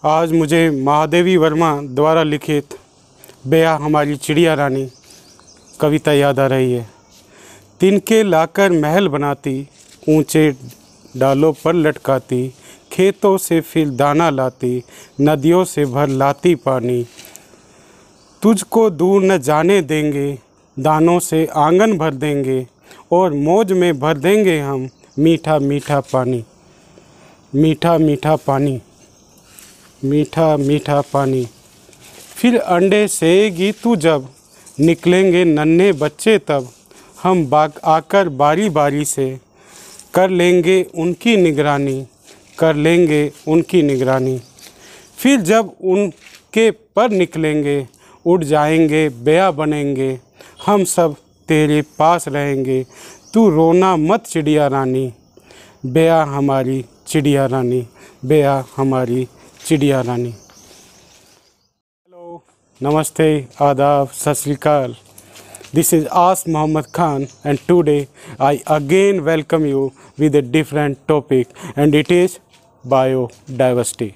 आज मुझे महादेवी वर्मा द्वारा लिखित बेया हमारी चिड़िया रानी कविता याद आ रही है। तिनके लाकर महल बनाती, ऊंचे डालों पर लटकाती, खेतों से फिर दाना लाती, नदियों से भर लाती पानी। तुझको दूर न जाने देंगे, दानों से आंगन भर देंगे, और मौज में भर देंगे हम मीठा मीठा पानी। मीठा मीठा पानी, मीठा मीठा पानी। फिर अंडे सेएगी तू जब, निकलेंगे नन्हे बच्चे तब, हम बाग आकर बारी बारी से कर लेंगे उनकी निगरानी, कर लेंगे उनकी निगरानी। फिर जब उनके पर निकलेंगे, उड़ जाएंगे बेया बनेंगे, हम सब तेरे पास रहेंगे। तू रोना मत चिड़िया रानी, बेया हमारी चिड़िया रानी, बेया हमारी चिड़िया रानी। हेलो, नमस्ते, आदाब, सत श्री अकाल। This is As Muhammad Khan, and today I again welcome you with a different topic, and it is biodiversity.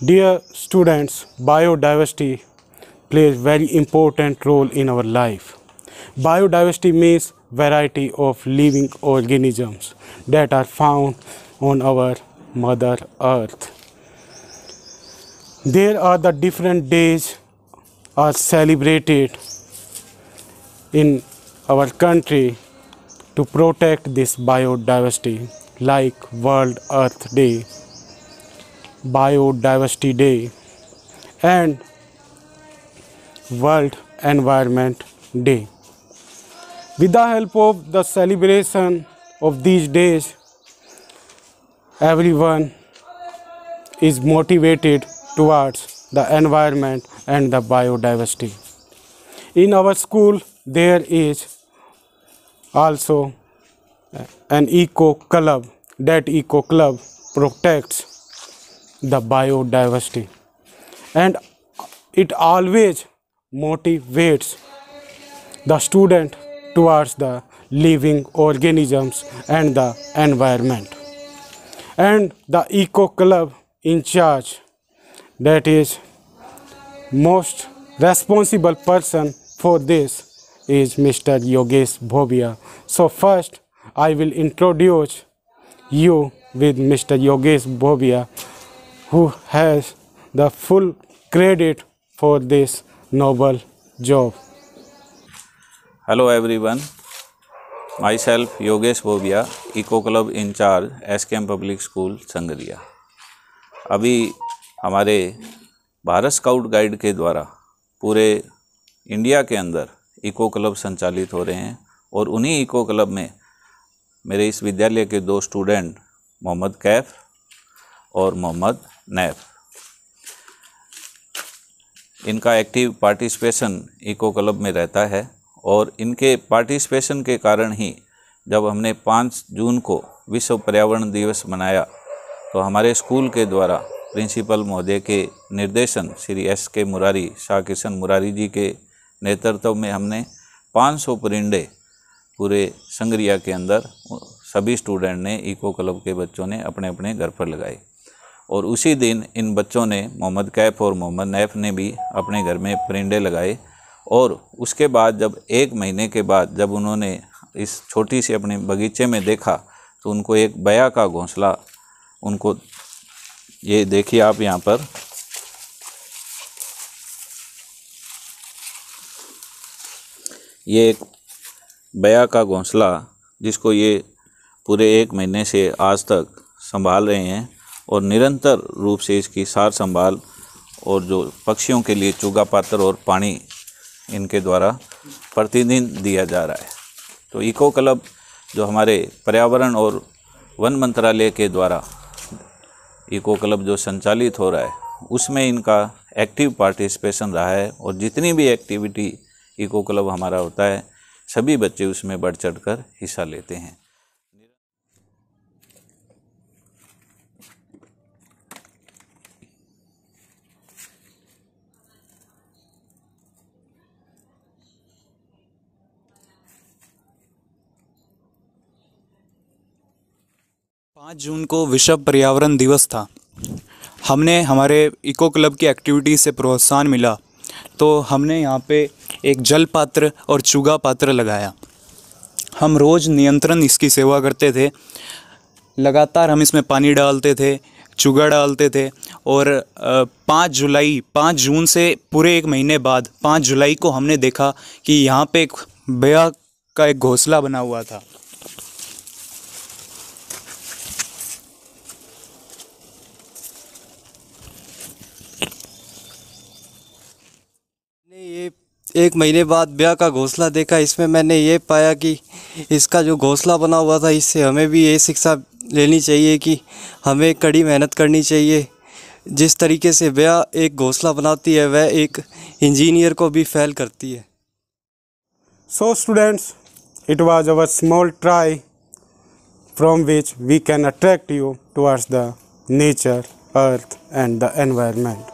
Dear students, biodiversity plays very important role in our life. Biodiversity means variety of living organisms that are found on our Mother Earth. There are the different days are celebrated in our country to protect this biodiversity, like World Earth Day, Biodiversity Day, and World Environment Day. With the help of the celebration of these days, everyone is motivated towards the environment and the biodiversity. In our school, there is also an eco club. That eco club protects the biodiversity, and it always motivates the student towards the living organisms and the environment. And the eco club in charge, that is most responsible person for this, is Mr. Yogesh Bhobia. So first I will introduce you with Mr. Yogesh Bhobia, who has the full credit for this noble job. Hello everyone, myself Yogesh Bhobia, Eco Club in charge, SKM Public School, Sangaria. अभी हमारे Bharat scout guide के द्वारा पूरे India के अंदर eco club संचालित हो रहे हैं, और उन्हीं इको क्लब में मेरे इस विद्यालय के दो स्टूडेंट मोहम्मद कैफ और मोहम्मद नैफ, इनका एक्टिव पार्टिसिपेशन इको क्लब में रहता है। और इनके पार्टिसिपेशन के कारण ही जब हमने 5 जून को विश्व पर्यावरण दिवस मनाया, तो हमारे स्कूल के द्वारा प्रिंसिपल महोदय के निर्देशन श्री SK मुरारी, शाह किशन मुरारी जी के नेतृत्व में हमने 500 परिंदे पूरे संगरिया के अंदर सभी स्टूडेंट ने, इको क्लब के बच्चों ने अपने अपने घर पर लगाए। और उसी दिन इन बच्चों ने, मोहम्मद कैफ और मोहम्मद नैफ ने भी अपने घर में परिंदे लगाए। और उसके बाद जब 1 महीने के बाद जब उन्होंने इस छोटी सी अपने बगीचे में देखा, तो उनको एक बया का घोंसला, उनको ये देखिए आप यहाँ पर, ये एक बया का घोंसला जिसको ये पूरे 1 महीने से आज तक संभाल रहे हैं, और निरंतर रूप से इसकी सार संभाल और जो पक्षियों के लिए चुगा पात्र और पानी इनके द्वारा प्रतिदिन दिया जा रहा है। तो इको क्लब जो हमारे पर्यावरण और वन मंत्रालय के द्वारा इको क्लब जो संचालित हो रहा है, उसमें इनका एक्टिव पार्टिसिपेशन रहा है। और जितनी भी एक्टिविटी इको क्लब हमारा होता है, सभी बच्चे उसमें बढ़ चढ़कर हिस्सा लेते हैं। पाँच जून को विश्व पर्यावरण दिवस था। हमने हमारे इको क्लब की एक्टिविटी से प्रोत्साहन मिला तो हमने यहाँ पे एक जल पात्र और चूगा पात्र लगाया। हम रोज़ नियंत्रण इसकी सेवा करते थे। लगातार हम इसमें पानी डालते थे, चूगा डालते थे और 5 जून से पूरे एक महीने बाद 5 जुलाई को हमने देखा कि यहाँ पे एक बेया का एक घोंसला बना हुआ था। ये एक महीने बाद बेया का घोंसला देखा। इसमें मैंने ये पाया कि इसका जो घोंसला बना हुआ था, इससे हमें भी ये शिक्षा लेनी चाहिए कि हमें कड़ी मेहनत करनी चाहिए। जिस तरीके से बेया एक घोंसला बनाती है, वह एक इंजीनियर को भी फेल करती है। So students, it was our small try from which we can attract you towards the nature, earth and the environment.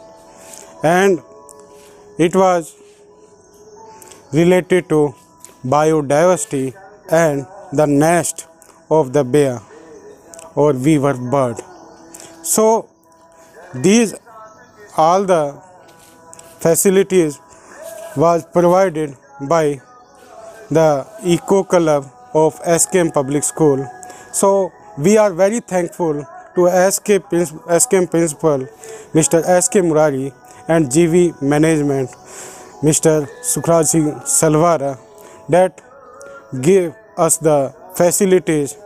And it was related to biodiversity and the nest of the bear or weaver bird. So these all the facilities was provided by the Eco Club of SKM Public School. So we are very thankful to SKM Principal Mr. SK Murari and GV Management Mr. Sukhraj Singh Salwara that give us the facilities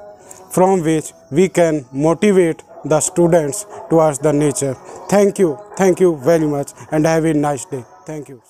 from which we can motivate the students towards the nature. Thank you very much and have a nice day. Thank you.